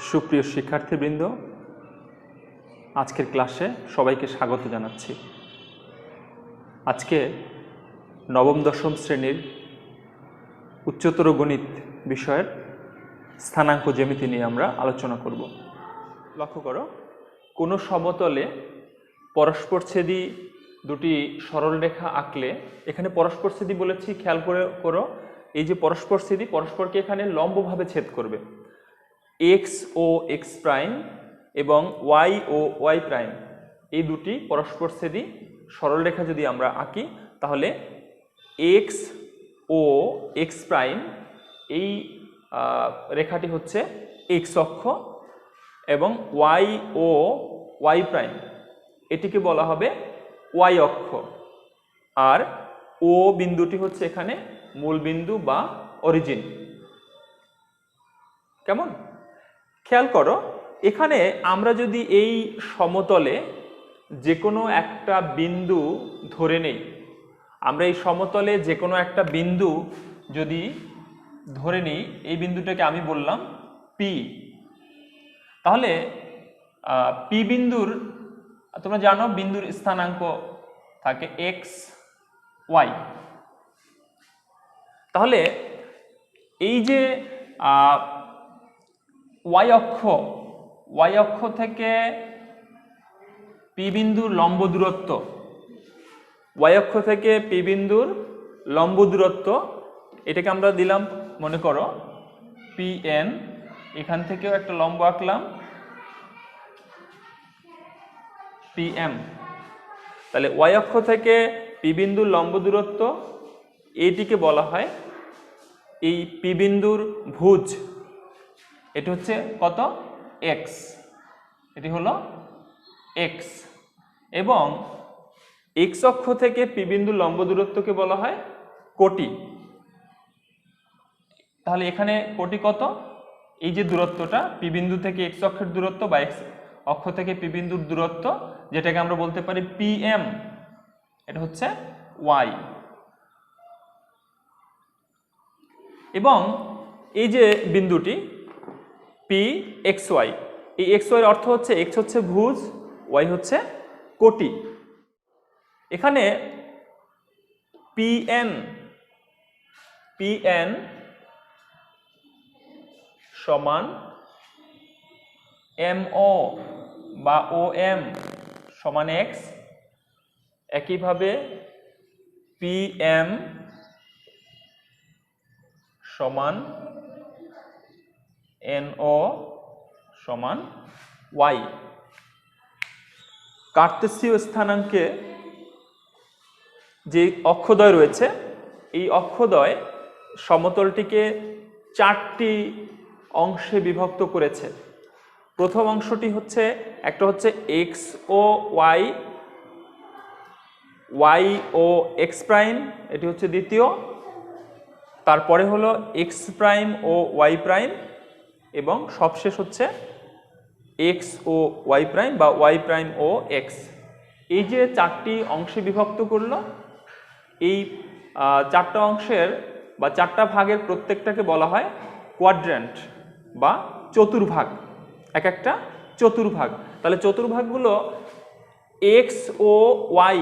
সুপ্রিয় শিক্ষার্থীবৃন্দ, আজকের ক্লাসে সবাইকে স্বাগত জানাচ্ছি। আজকে নবম দশম শ্রেণীর উচ্চতর গণিত বিষয়ের স্থানাঙ্ক জ্যামিতি নিয়ে আমরা আলোচনা করব। লক্ষ্য করো, কোনো সমতলে পরস্পরছেদী দুটি সরলরেখা আঁকলে, এখানে পরস্পরছেদী বলেছি, খেয়াল করো এই যে পরস্পরছেদী, পরস্পরকে এখানে লম্বভাবে ছেদ করবে। এক্স ও এক্স প্রাইম এবং ওয়াই ও ওয়াই প্রাইম, এই দুটি পরস্পরছেদী সরলরেখা যদি আমরা আঁকি, তাহলে এক্স ও এক্স প্রাইম এই রেখাটি হচ্ছে এক্স অক্ষ এবং ওয়াই ও ওয়াই প্রাইম এটিকে বলা হবে ওয়াই অক্ষ, আর ও বিন্দুটি হচ্ছে এখানে মূল বিন্দু বা অরিজিন। কেমন? খেয়াল করো, এখানে আমরা যদি এই সমতলে যে কোনো একটা বিন্দু ধরে নেই, আমরা এই সমতলে যে কোনো একটা বিন্দু যদি ধরে নিই, এই বিন্দুটাকে আমি বললাম পি, তাহলে পি বিন্দুর, তোমরা জানো বিন্দুর স্থানাঙ্ক থাকে এক্স ওয়াই। তাহলে এই যে ওয়াই অক্ষ থেকে পি বিন্দুর লম্ব দূরত্ব, ওয়াই অক্ষ থেকে পি বিন্দুর লম্ব দূরত্ব, এটাকে আমরা দিলাম, মনে করো পি এন। এখান থেকেও একটা লম্ব আঁকলাম পি এম। তাহলে ওয়াই অক্ষ থেকে পি বিন্দুর লম্ব দূরত্ব, এইটিকে বলা হয় এই পি বিন্দুর ভুজ। এটি হচ্ছে কত? এক্স। এটি হলো এক্স। এবং এক্স অক্ষ থেকে পি বিন্দুর লম্ব দূরত্বকে বলা হয় কোটি। তাহলে এখানে কোটি কত? এই যে দূরত্বটা পি বিন্দু থেকে এক্স অক্ষের দূরত্ব বা এক্স অক্ষ থেকে পি বিন্দুর দূরত্ব, যেটাকে আমরা বলতে পারি পি এম, এটা হচ্ছে ওয়াই। এবং এই যে বিন্দুটি পি এক্স ওয়াই, এই এক্স ওয়াই এর অর্থ হচ্ছে এক্স হচ্ছে ভুজ, ওয়াই হচ্ছে কোটি। এখানে পিএন সমান এমও বা ও এম সমান এক্স, একইভাবে পিএম সমান এনও সমান ওয়াই। কার্তেসীয় স্থানাঙ্কে যে অক্ষদ্বয় রয়েছে, এই অক্ষদ্বয় সমতলটিকে 4টি অংশে বিভক্ত করেছে। প্রথম অংশটি হচ্ছে, একটা হচ্ছে এক্স ও ওয়াই, ওয়াই ও এক্স প্রাইম, এটি হচ্ছে দ্বিতীয়। তারপরে হলো এক্স প্রাইম ও ওয়াই প্রাইম, এবং সবশেষ হচ্ছে এক্স ও ওয়াই প্রাইম বা ওয়াই প্রাইম ও এক্স। এই যে 4টি অংশে বিভক্ত করলো, এই 4টা অংশের বা 4টা ভাগের প্রত্যেকটাকে বলা হয় কোয়াড্র্যান্ট বা চতুর্ভাগ, এক একটা চতুর্ভাগ। তাহলে চতুর্ভাগগুলো এক্স ও ওয়াই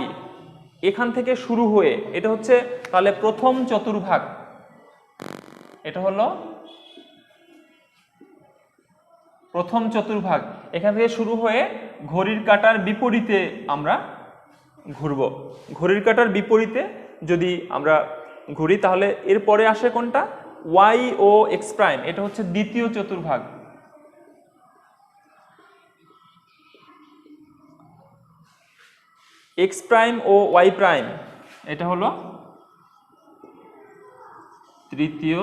এখান থেকে শুরু হয়ে, এটা হচ্ছে তাহলে প্রথম চতুর্ভাগ, এটা হলো প্রথম চতুর্ভাগ। এখান থেকে শুরু হয়ে ঘড়ির কাঁটার বিপরীতে আমরা ঘুরব। ঘড়ির কাঁটার বিপরীতে যদি আমরা ঘুরি, তাহলে এরপরে আসে কোনটা? ওয়াই ও এক্স প্রাইম, এটা হচ্ছে দ্বিতীয় চতুর্ভাগ। এক্স প্রাইম ও ওয়াই প্রাইম, এটা হলো তৃতীয়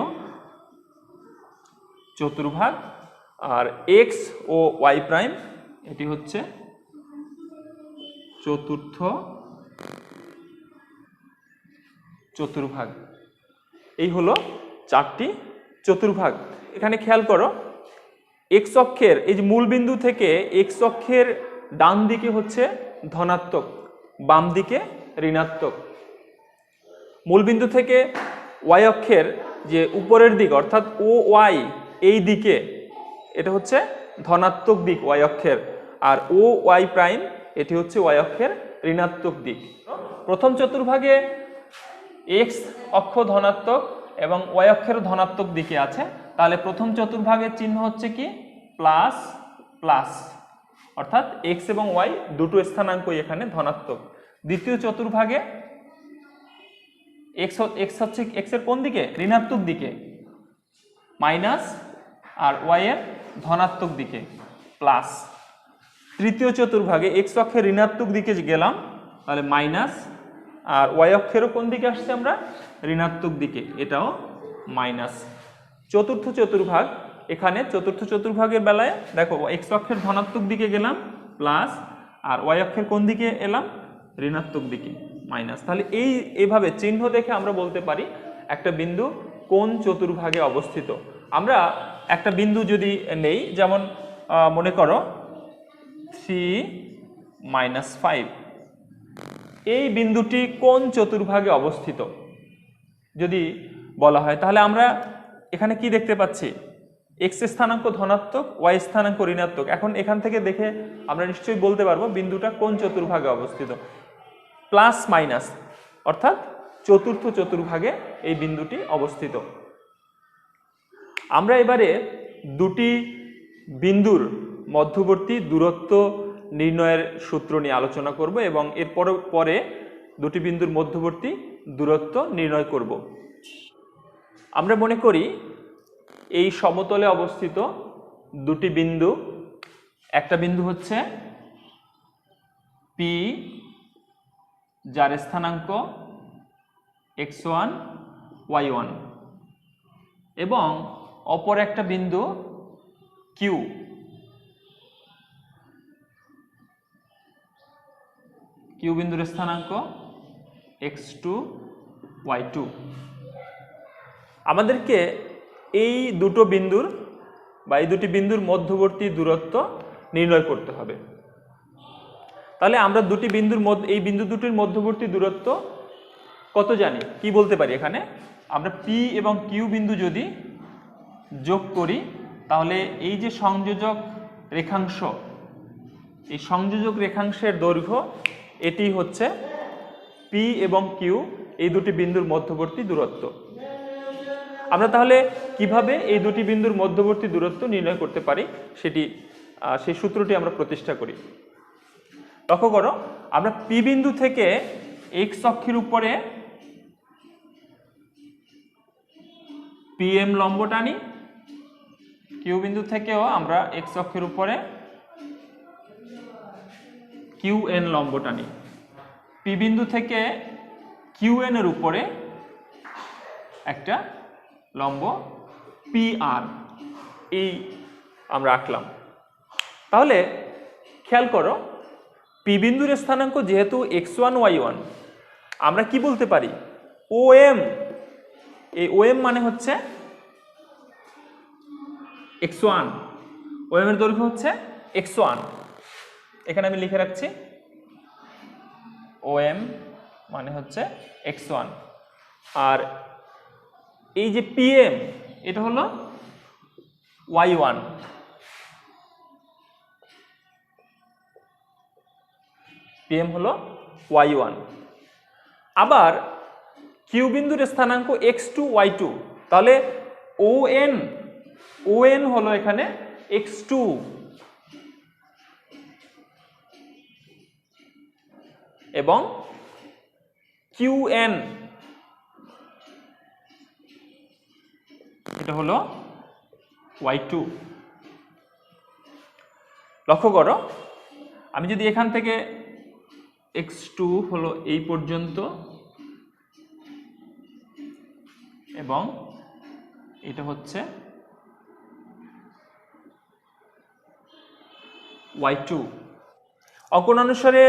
চতুর্ভাগ। আর এক্স ও ওয়াই প্রাইম, এটি হচ্ছে চতুর্থ চতুর্ভাগ। এই হলো 4টি চতুর্ভাগ। এখানে খেয়াল করো, এক্স অক্ষের এই যে মূল বিন্দু থেকে এক্স অক্ষের ডান দিকে হচ্ছে ধনাত্মক, বাম দিকে ঋণাত্মক। মূল বিন্দু থেকে ওয়াই অক্ষের যে উপরের দিক, অর্থাৎ ও ওয়াই এই দিকে, এটা হচ্ছে ধনাত্মক দিক ওয়াই অক্ষের, আর ও ওয়াই প্রাইম এটি হচ্ছে ওয়াই অক্ষের ঋণাত্মক দিক। প্রথম চতুর্ভাগে এক্স অক্ষ ধনাত্মক এবং ওয়াই অক্ষের ধনাত্মক দিকে আছে, তাহলে প্রথম চতুর্ভাগের চিহ্ন হচ্ছে কি প্লাস প্লাস, অর্থাৎ এক্স এবং ওয়াই দুটো স্থানাঙ্কই এখানে ধনাত্মক। দ্বিতীয় চতুর্ভাগে এক্স হচ্ছে এক্স এর কোন দিকে, ঋণাত্মক দিকে, মাইনাস, আর ওয়াই এর ধনাত্মক দিকে প্লাস। তৃতীয় চতুর্ভাগে এক্স অক্ষের ঋণাত্মক দিকে গেলাম, তাহলে মাইনাস, আর ওয়াই অক্ষেরও কোন দিকে আসছে আমরা, ঋণাত্মক দিকে, এটাও মাইনাস। চতুর্থ চতুর্ভাগ, এখানে চতুর্থ চতুর্ভাগের বেলায় দেখো এক্স অক্ষের ধনাত্মক দিকে গেলাম প্লাস, আর ওয়াই অক্ষের কোন দিকে এলাম, ঋণাত্মক দিকে মাইনাস। তাহলে এইভাবে চিহ্ন দেখে আমরা বলতে পারি একটা বিন্দু কোন চতুর্ভাগে অবস্থিত। আমরা একটা বিন্দু যদি নেই, যেমন মনে করো 3-5, এই বিন্দুটি কোন চতুর্ভাগে অবস্থিত যদি বলা হয়, তাহলে আমরা এখানে কি দেখতে পাচ্ছি, এক্স স্থানাঙ্ক ধনাত্মক, ওয়াই স্থানাঙ্ক ঋণাত্মক। এখন এখান থেকে দেখে আমরা নিশ্চয়ই বলতে পারবো বিন্দুটা কোন চতুর্ভাগে অবস্থিত, প্লাস মাইনাস, অর্থাৎ চতুর্থ চতুর্ভাগে এই বিন্দুটি অবস্থিত। আমরা এবারে দুটি বিন্দুর মধ্যবর্তী দূরত্ব নির্ণয়ের সূত্র নিয়ে আলোচনা করব এবং এর পরে দুটি বিন্দুর মধ্যবর্তী দূরত্ব নির্ণয় করব। আমরা মনে করি এই সমতলে অবস্থিত দুটি বিন্দু, একটা বিন্দু হচ্ছে পি যার স্থানাঙ্ক x1 y1 এবং অপর একটা বিন্দু কিউ, কিউ বিন্দুর স্থানাঙ্ক x2 y2। আমাদেরকে এই দুটো বিন্দুর বা এই দুটি বিন্দুর মধ্যবর্তী দূরত্ব নির্ণয় করতে হবে। তাহলে আমরা দুটি বিন্দুর এই বিন্দু দুটির মধ্যবর্তী দূরত্ব কত জানি, কি বলতে পারি, এখানে আমরা পি এবং কিউ বিন্দু যদি যোগ করি, তাহলে এই যে সংযোজক রেখাংশ, এই সংযোজক রেখাংশের দৈর্ঘ্য, এটি হচ্ছে পি এবং কিউ এই দুটি বিন্দুর মধ্যবর্তী দূরত্ব। আমরা তাহলে কিভাবে এই দুটি বিন্দুর মধ্যবর্তী দূরত্ব নির্ণয় করতে পারি সেই সূত্রটি আমরা প্রতিষ্ঠা করি। লক্ষ্য করো, আমরা পি বিন্দু থেকে এক্স অক্ষের উপরে পিএম লম্ব টানি, কিউ বিন্দু থেকেও আমরা এক্স অক্ষের উপরে কিউএন লম্ব টানি, পি বিন্দু থেকে কিউএন এর উপরে একটা লম্ব পি আর, এই আমরা আঁকলাম। তাহলে খেয়াল করো, পি বিন্দুর স্থানাঙ্ক যেহেতু x1 y1, আমরা কি বলতে পারি, ওএম, এই ওএম মানে হচ্ছে x1, ওএম এর দৈর্ঘ্য হচ্ছে x1, এখানে আমি লিখে রাখছি ওএম মানে হচ্ছে x1, আর এই যে পিএম এটা হলো y1, পিএম হলো y1। আবার কিউ বিন্দুর স্থানাঙ্ক x2 y2, তাহলে ওএন হলো এখানে x2, এবং কিউএন এটা হলো y2। লক্ষ্য করো, আমি যদি এখান থেকে x2 হলো এই পর্যন্ত এবং এটা হচ্ছে y2, অঙ্কন অনুসারে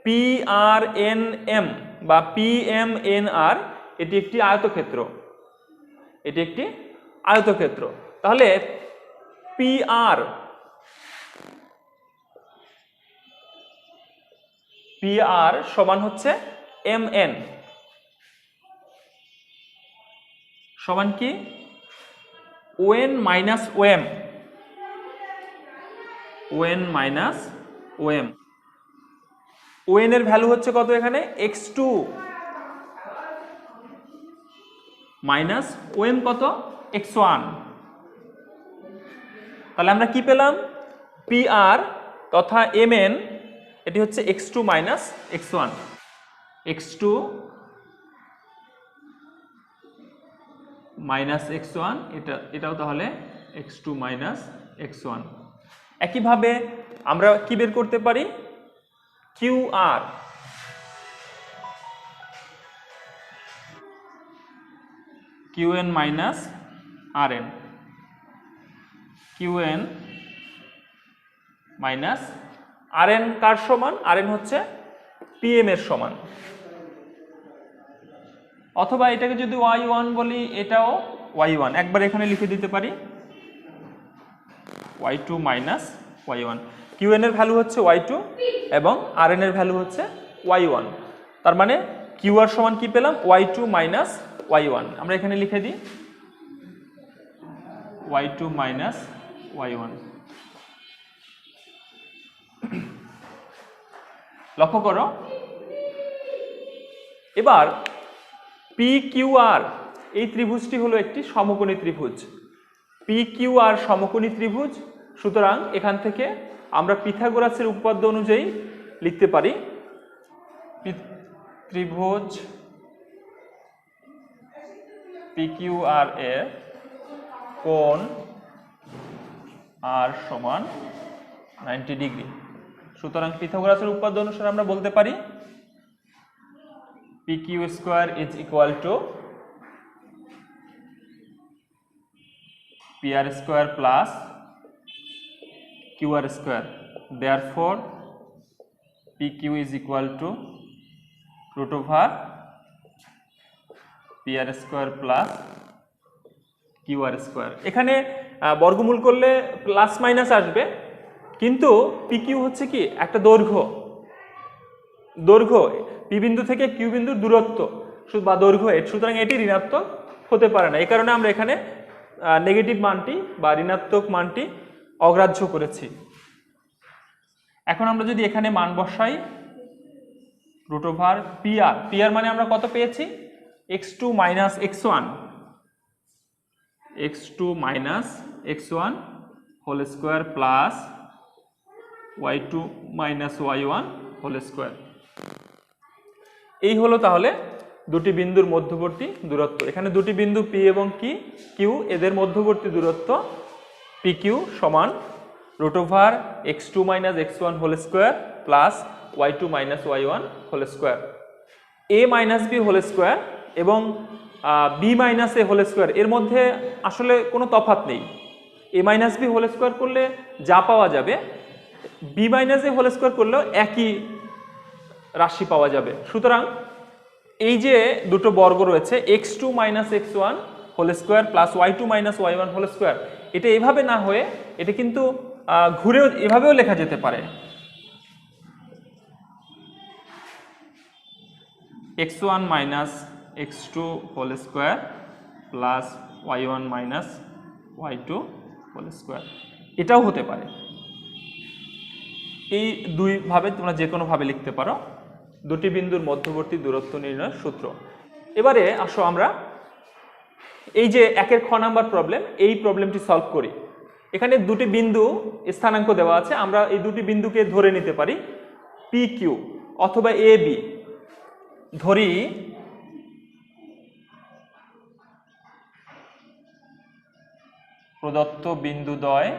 PRNM বা PMNR এটি একটি আয়তক্ষেত্র, এটি একটি আয়তক্ষেত্র। তাহলে PR সমান হচ্ছে MN, সমান কি ON minus OM, ওএন minus OM. ওএন এর ভ্যালু হচ্ছে কত এখানে x2 মাইনাস ওএম কত x1। তাহলে আমরা কি পেলাম PR তথা mn এটি হচ্ছে x2 minus x1, x2 minus x1, এটাও তাহলে x2 মাইনাস x1। একইভাবে আমরা কি বের করতে পারি QR, qn minus rn, qn minus rn কার সমান? rn হচ্ছে pm এর সমান। অথবা এটাকে যদি y1 বলি এটাও y1, একবার এখানে লিখে দিতে পারি y2 মাইনাস y1। qn এর ভ্যালু হচ্ছে y2 এবং rn এর ভ্যালু হচ্ছে y1। তার মানে qr সমান কি পেলাম y2 মাইনাস y1। আমরা এখানে লিখে দিই y2 মাইনাস y1। লক্ষ্য করো এবার PQR এই ত্রিভুজটি হলো একটি সমকোণী ত্রিভুজ। PQR সমকোণী ত্রিভুজ, সুতরাং এখান থেকে আমরা পিথাগোরাসের উপপাদ্য অনুযায়ী লিখতে পারি ত্রিভুজ PQR এর কোণ R সমান 90 ডিগ্রি। সুতরাং পিথাগোরাসের উপপাদ্য অনুসারে আমরা বলতে পারি PQ square is equal to PR square plus QR square. Therefore, PQ is equal to root over PR square plus QR square. এখানে বর্গমূল করলে প্লাস মাইনাস আসবে, কিন্তু PQ হচ্ছে কি একটা দৈর্ঘ্য P বিন্দু থেকে Q বিন্দুর দূরত্ব বা দৈর্ঘ্য, সুতরাং এটি ঋণাত্মক হতে পারে না। এই কারণে আমরা এখানে নেগেটিভ মানটি বা ঋণাত্মক মানটি অগ্রাহ্য করেছি। এখন আমরা যদি এখানে মান বসাই রুট ওভার PR মানে আমরা কত পেয়েছি x2 minus x1, x2 minus x1 whole square plus y2 minus y1 whole square. এই হলো তাহলে দুটি বিন্দুর মধ্যবর্তী দূরত্ব। এখানে দুটি বিন্দু P এবং Q, এদের মধ্যবর্তী দূরত্ব PQ সমান root over x2 minus x1 whole square plus y2 minus y1 whole square. a minus b whole square এবং b minus a whole square এর মধ্যে আসলে কোনো তফাৎ নেই। a minus b whole square করলে যা পাওয়া যাবে b minus a whole square করলেও একই রাশি পাওয়া যাবে। সুতরাং এই যে দুটো বর্গ রয়েছে x2 minus x1 whole square plus y2 minus y1 whole square, এটা এভাবে না হয়ে এটা কিন্তু ঘুরেও এভাবেও লেখা যেতে পারে x1 minus x2 whole square plus y1 minus y2 whole square, এটাও হতে পারে। এই দুইভাবে তোমরা যে কোনোভাবে লিখতে পারো দুটি বিন্দুর মধ্যবর্তী দূরত্ব নির্ণয়ের সূত্র। এবারে আসো আমরা এই যে 1-এর খ নাম্বার প্রবলেম, এই প্রবলেমটি সলভ করি। এখানে দুটি বিন্দু স্থানাঙ্ক দেওয়া আছে, আমরা এই দুটি বিন্দুকে ধরে নিতে পারি PQ অথবা AB। ধরি প্রদত্ত বিন্দুদ্বয়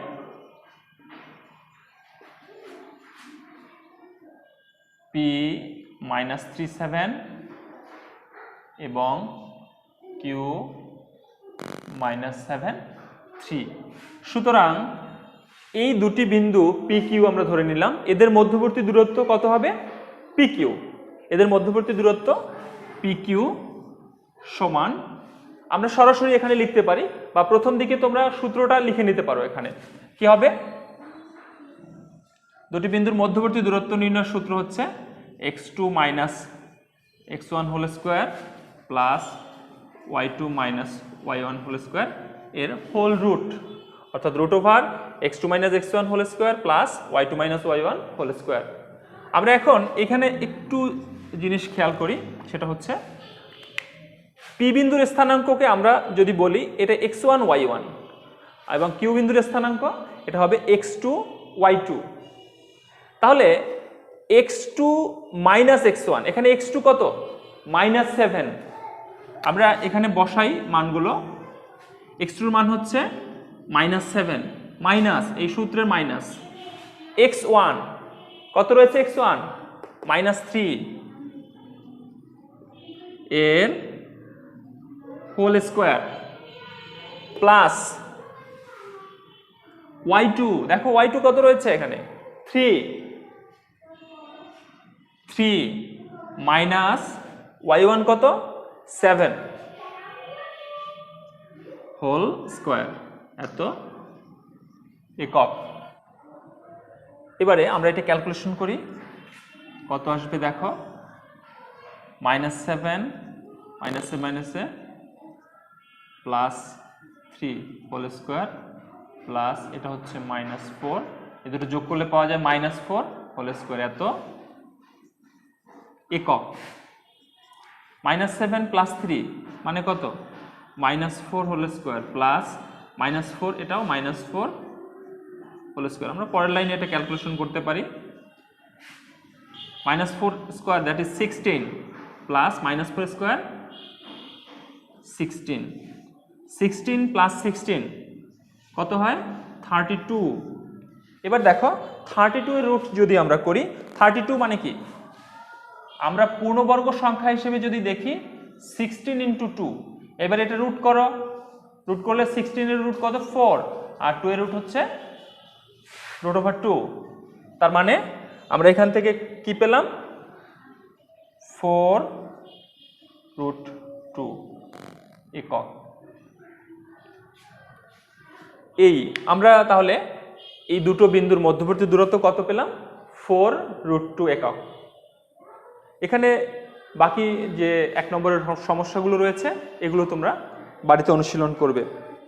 P মাইনাস 37 এবং Q মাইনাস 7 3। সুতরাং এই দুটি বিন্দু PQ আমরা ধরে নিলাম, এদের মধ্যবর্তী দূরত্ব কত হবে PQ। এদের মধ্যবর্তী দূরত্ব PQ সমান আমরা সরাসরি এখানে লিখতে পারি, বা প্রথম দিকে তোমরা সূত্রটা লিখে নিতে পারো। এখানে কি হবে দুটি বিন্দুর মধ্যবর্তী দূরত্ব নির্ণয়ের সূত্র হচ্ছে x2 minus x1 whole square plus y2 minus y1 whole square এর হোল রুট অর্থাৎ root over x2 minus x1 whole square plus y2 minus y1 whole square. আমরা এখন এখানে একটু জিনিস খেয়াল করি, সেটা হচ্ছে পি বিন্দুর স্থানাঙ্ককে আমরা যদি বলি এটা x1 y1 এবং কিউ বিন্দুর স্থানাঙ্ক এটা হবে x2 y2। তাহলে x2 মাইনাস x1, এখানে x2 কত? -7। আমরা এখানে বসাই মানগুলো। x2 এর মান হচ্ছে -7 মাইনাস এই সূত্রের মাইনাস x1 কত রয়েছে? x1 -3 এর হোল স্কোয়ার প্লাস y2, দেখো y2 কত রয়েছে এখানে? 3 মাইনাস y1 কত? 7 হোল স্কোয়ার, এত একক। এবারে আমরা এটা ক্যালকুলেশন করি, কত আসবে দেখো। -7 মাইনাসে প্লাস 3 হোল স্কোয়ার প্লাস এটা হচ্ছে -4, এই দুটো যোগ করলে পাওয়া যায় -4 হোল স্কোয়ার, এত একক। -7 প্লাস 3 মানে কত? -4 হোল স্কোয়ার প্লাস -4, এটাও -4 হোল স্কোয়ার। আমরা পরের লাইনে এটা ক্যালকুলেশন করতে পারি। -4 square that is 16 plus -4 square 16 plus 16 কত হয়? 32। এবার দেখো 32 এর রুট যদি আমরা করি, 32 মানে কি? আমরা পূর্ণবর্গ সংখ্যা হিসেবে যদি দেখি 16 × 2, এবার এটা রুট করো, রুট করলে 16 এর রুট কত? 4, আর 2 এর রুট হচ্ছে √2। তার মানে আমরা এখান থেকে কি পেলাম? 4√2 একক। এই আমরা তাহলে এই দুটো বিন্দুর মধ্যবর্তী দূরত্ব কত পেলাম? 4√2 একক। এখানে বাকি যে 1 নম্বরের সমস্যাগুলো রয়েছে এগুলো তোমরা বাড়িতে অনুশীলন করবে।